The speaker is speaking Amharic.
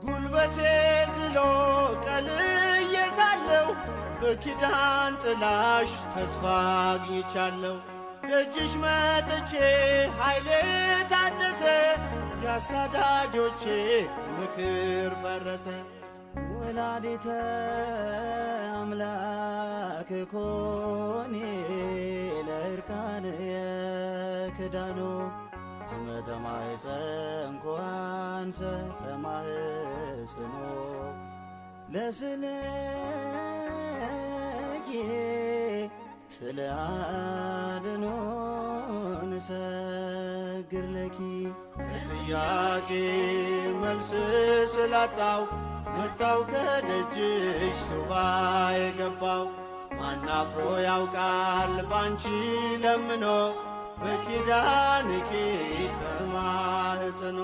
ጉልበቴ ዝሎ ቀልዬ ሳለሁ በኪዳን ጥላሽ ተስፋ አግኝቻለሁ። ደጅሽ መጥቼ ኃይሌ ታደሰ ያሳዳጆቼ ምክር ፈረሰ። ወላዲተ አምላክ ኮኔ ለእርቃንየ ክዳኑ ዝመተ ማኅፀንኩ አንሰ ተማህጽኖ ለስልኪ ስለ አድኅኖ ንሰግር ለኪ። ለጥያቄ መልስ ስላጣው መጣው ከደጅሽ ሱባኤ ገባው። ማናፍሮ ያውቃል ባንቺ ለምኖ በኪዳንኪ ተማህጽኖ